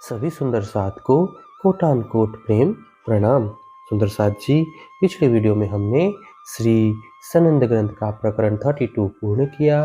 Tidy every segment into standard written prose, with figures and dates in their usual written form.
सभी सुंदर साथ को कोटान कोट प्रेम प्रणाम। सुंदर साथ जी, पिछले वीडियो में हमने श्री सनंद ग्रंथ का प्रकरण 32 पूर्ण किया।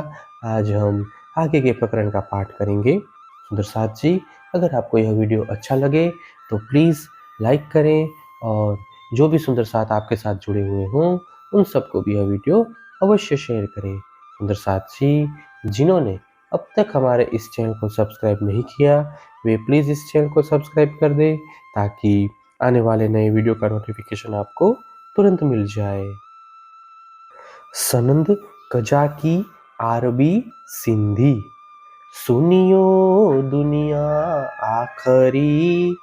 आज हम आगे के प्रकरण का पाठ करेंगे। सुंदर साथ जी, अगर आपको यह वीडियो अच्छा लगे तो प्लीज़ लाइक करें और जो भी सुंदर साथ आपके साथ जुड़े हुए हों उन सबको भी यह वीडियो अवश्य शेयर करें। सुंदर साथ जी, जिन्होंने अब तक हमारे इस चैनल को सब्सक्राइब नहीं किया वे प्लीज़ इस चैनल को सब्सक्राइब कर दें ताकि आने वाले नए वीडियो का नोटिफिकेशन आपको तुरंत मिल जाए। सनंद कजा की आरबी सिंधी, सुनियो दुनिया आखरी,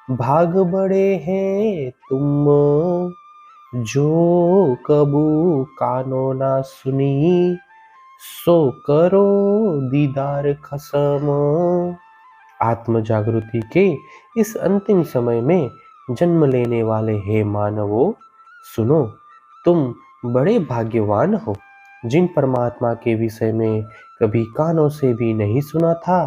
भाग बड़े हैं तुम, जो कबू कानो ना सुनी, सो करो दीदार खसम। आत्म जागृति के इस अंतिम समय में जन्म लेने वाले हे मानवों, सुनो, तुम बड़े भाग्यवान हो जिन परमात्मा के विषय में कभी कानों से भी नहीं सुना था,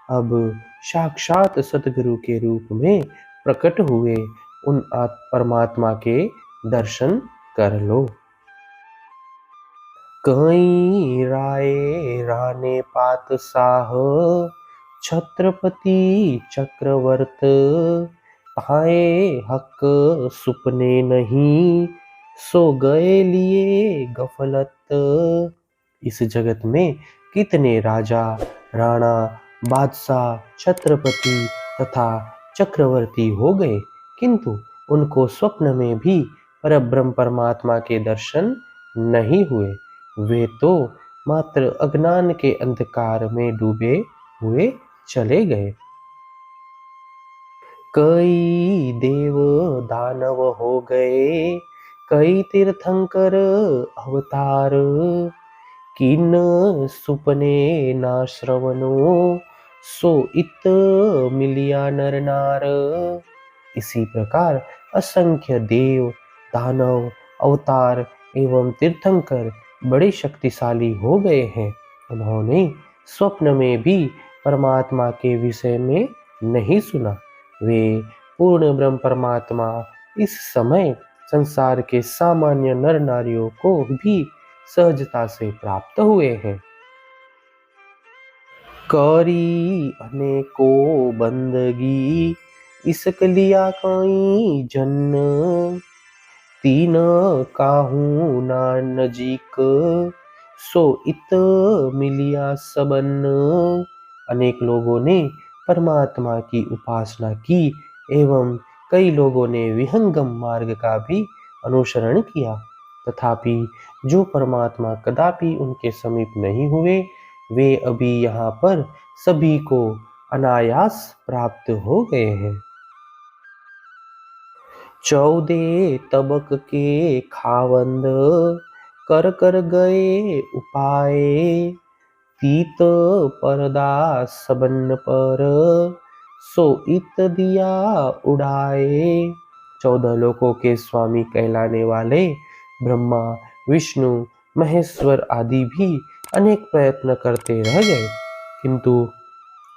अब साक्षात सतगुरु के रूप में प्रकट हुए उन परमात्मा के दर्शन कर लो। कई राय राने पात साह, छत्रपति चक्रवर्त, पाए हक सुपने नहीं, सो गए लिए गफलत। इस जगत में कितने राजा, राणा, बादशाह, छत्रपति तथा चक्रवर्ती हो गए, किंतु उनको स्वप्न में भी परब्रह्म परमात्मा के दर्शन नहीं हुए। वे तो मात्र अज्ञान के अंधकार में डूबे हुए चले गए। कई देव दानव हो गए, कई तीर्थंकर अवतार, किन सुपने ना श्रवणो, सो इत मिलिया नर नार। इसी प्रकार असंख्य देव, दानव, अवतार एवं तीर्थंकर बड़े शक्तिशाली हो गए हैं। उन्होंने स्वप्न में भी परमात्मा के विषय में नहीं सुना। वे पूर्ण ब्रह्म परमात्मा इस समय संसार के सामान्य नर नारियों को भी सहजता से प्राप्त हुए हैं। करी अनेको बंदगी, इसक लिया कई जन्म, तीन काहू ना नजीक, सो इत मिलिया सबन। अनेक लोगों ने परमात्मा की उपासना की एवं कई लोगों ने विहंगम मार्ग का भी अनुसरण किया, तथापि जो परमात्मा कदापि उनके समीप नहीं हुए, वे अभी यहाँ पर सभी को अनायास प्राप्त हो गए हैं। 14 तबक के खावंद, कर कर गए उपाय, तीत परदा सबन पर, सो इत दिया उड़ाए। 14 लोकों के स्वामी कहलाने वाले ब्रह्मा, विष्णु, महेश्वर आदि भी अनेक प्रयत्न करते रह गए, किंतु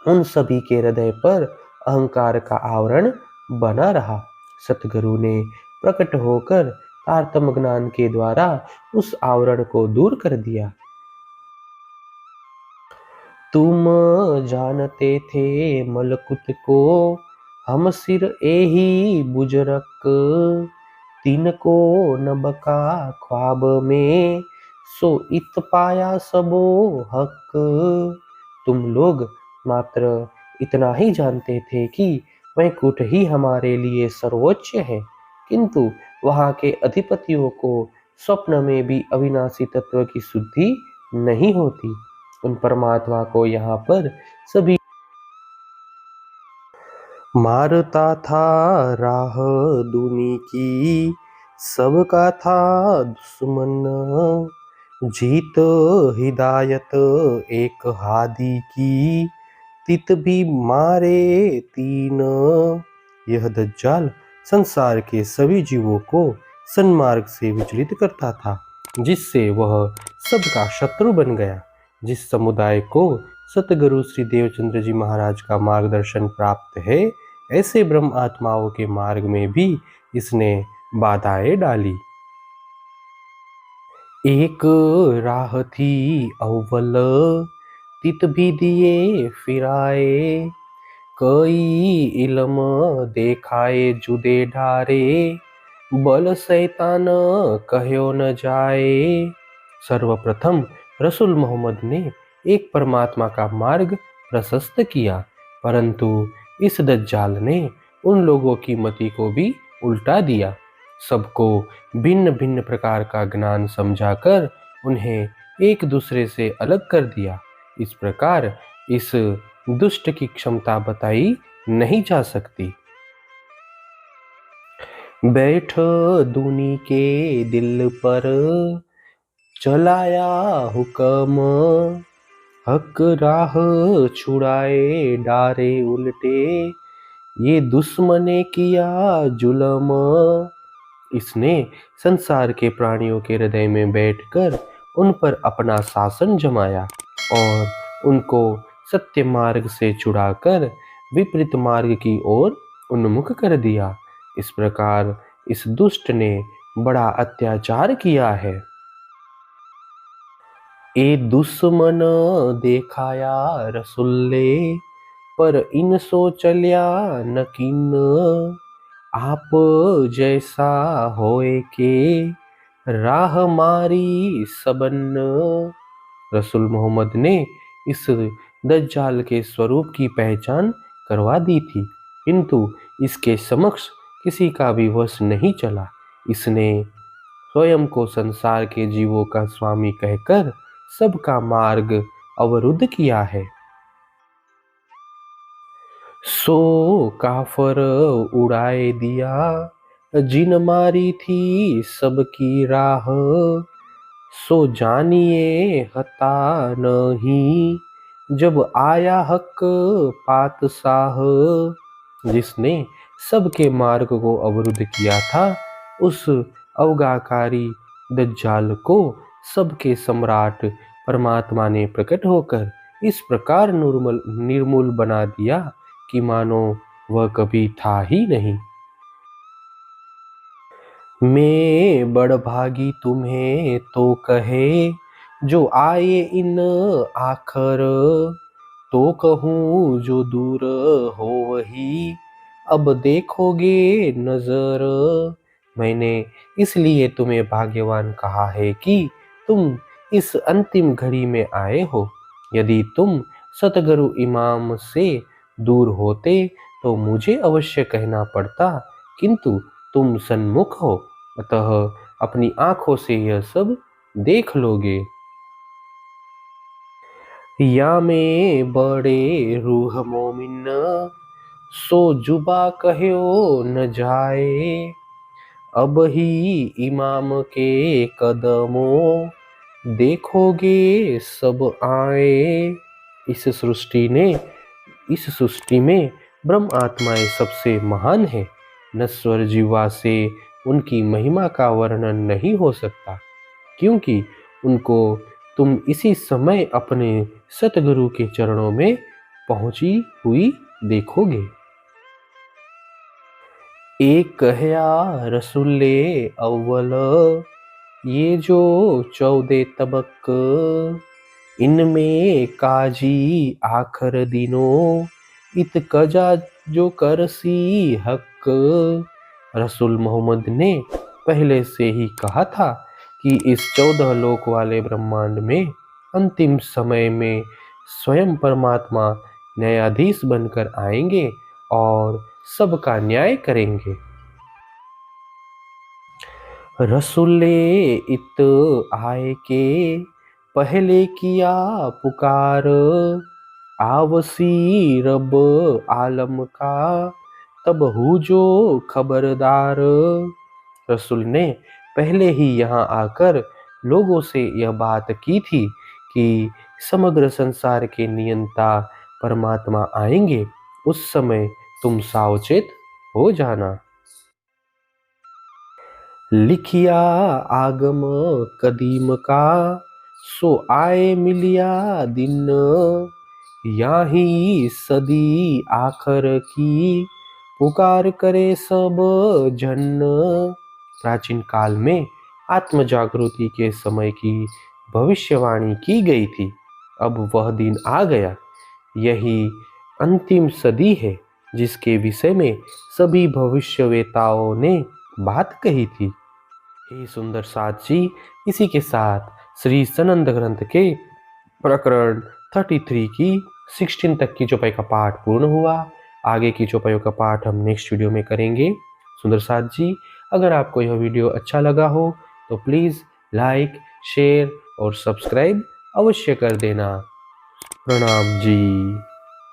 उन सभी के हृदय पर अहंकार का आवरण बना रहा। सतगुरु ने प्रकट होकर तारतम्य ज्ञान के द्वारा उस आवरण को दूर कर दिया। तुम जानते थे मलकुत को, हम सिर एही बुजरक, तिनको न बका ख्वाब में, सो इत पाया सबो हक। तुम लोग मात्र इतना ही जानते थे कि वैकुंठ ही हमारे लिए सर्वोच्च है, किंतु वहाँ के अधिपतियों को स्वप्न में भी अविनाशी तत्व की शुद्धि नहीं होती। उन परमात्मा को यहाँ पर सभी मारता था राह दूनी की, सबका था दुश्मन, जीत हिदायत एक हादी की, तित भी मारे तीन। यह दज्जाल संसार के सभी जीवों को सन्मार्ग से विचलित करता था, जिससे वह सबका शत्रु बन गया। जिस समुदाय को सतगुरु श्री देवचंद्र जी महाराज का मार्गदर्शन प्राप्त है, ऐसे ब्रह्म आत्माओं के मार्ग में भी इसने बाधाएं डाली। एक राह थी अव्वल, तित भी दिए फिराए, कई इल्म देखाए जुदे ढारे, बल शैतान कह्यो न जाए। सर्वप्रथम रसूल मोहम्मद ने एक परमात्मा का मार्ग प्रशस्त किया, परंतु इस दज्जाल ने उन लोगों की मति को भी उल्टा दिया। सबको भिन्न भिन्न प्रकार का ज्ञान समझाकर उन्हें एक दूसरे से अलग कर दिया। इस प्रकार इस दुष्ट की क्षमता बताई नहीं जा सकती। बैठ दूनी के दिल पर चलाया हुक्म, हक राह छुड़ाए डारे उल्टे, ये दुश्मने किया जुल्म। इसने संसार के प्राणियों के हृदय में बैठकर उन पर अपना शासन जमाया और उनको सत्य मार्ग से छुड़ाकर विपरीत मार्ग की ओर उन्मुख कर दिया। इस प्रकार इस दुष्ट ने बड़ा अत्याचार किया है। ए दुश्मन देखाया रसुल्ले, पर इन सो चलिया न किन, आप जैसा होए के राह मारी सबन। रसूल मोहम्मद ने इस दज्जाल के स्वरूप की पहचान करवा दी थी, किंतु इसके समक्ष किसी का भी वश नहीं चला। इसने स्वयं को संसार के जीवों का स्वामी कहकर सबका मार्ग अवरुद्ध किया है। सो काफर उड़ाए दिया, जिन मारी थी सबकी राह, सो जानिए हता नहीं, जब आया हक पातशाह। जिसने सबके मार्ग को अवरुद्ध किया था, उस अवगाकारी दज्जाल को सबके सम्राट परमात्मा ने प्रकट होकर इस प्रकार निर्मूल बना दिया कि मानो वह कभी था ही नहीं। मैं बड़भागी तुम्हें तो कहे, जो आए इन आखर, तो कहूँ जो दूर हो वही, अब देखोगे नजर। मैंने इसलिए तुम्हें भाग्यवान कहा है कि तुम इस अंतिम घड़ी में आए हो। यदि तुम सतगुरु इमाम से दूर होते तो मुझे अवश्य कहना पड़ता, किंतु तुम सन्मुख हो, अतः अपनी आंखों से यह सब देख लोगे। या में बड़े रूह मोमिन, सो जुबा कह्यो न जाए, अब ही इमाम के कदमों देखोगे सब आए। इस सृष्टि में ब्रह्म आत्माएं सबसे महान है। नश्वर जीवा से उनकी महिमा का वर्णन नहीं हो सकता, क्योंकि उनको तुम इसी समय अपने सतगुरु के चरणों में पहुंची हुई देखोगे। एक कहया रसूले अव्वल, ये जो 14 तबक, इनमें काजी आखर दिनों, इत कजा जो करसी हक। रसूल मोहम्मद ने पहले से ही कहा था कि इस 14 लोक वाले ब्रह्मांड में अंतिम समय में स्वयं परमात्मा न्यायाधीश बनकर आएंगे और सबका न्याय करेंगे। रसूले इत आए के पहले किया पुकार, आवसी रब आलम का तब हु जो खबरदार। रसूल ने पहले ही यहाँ आकर लोगों से यह बात की थी कि समग्र संसार के नियंता परमात्मा आएंगे, उस समय तुम सावचेत हो जाना। लिखिया आगम कदीम का, सो आए मिलिया दिन, याही सदी आखर की, पुकार करे सब जन। प्राचीन काल में आत्म जागृति के समय की भविष्यवाणी की गई थी। अब वह दिन आ गया। यही अंतिम सदी है जिसके विषय में सभी भविष्यवेताओं ने बात कही थी। हे सुंदर साथ जी, इसी के साथ श्री सनंद ग्रंथ के प्रकरण 33 की 16 तक की चौपाई का पाठ पूर्ण हुआ। आगे की चौपाइयों का पाठ हम नेक्स्ट वीडियो में करेंगे। सुंदर साथ जी, अगर आपको यह वीडियो अच्छा लगा हो तो प्लीज़ लाइक, शेयर और सब्सक्राइब अवश्य कर देना। प्रणाम जी।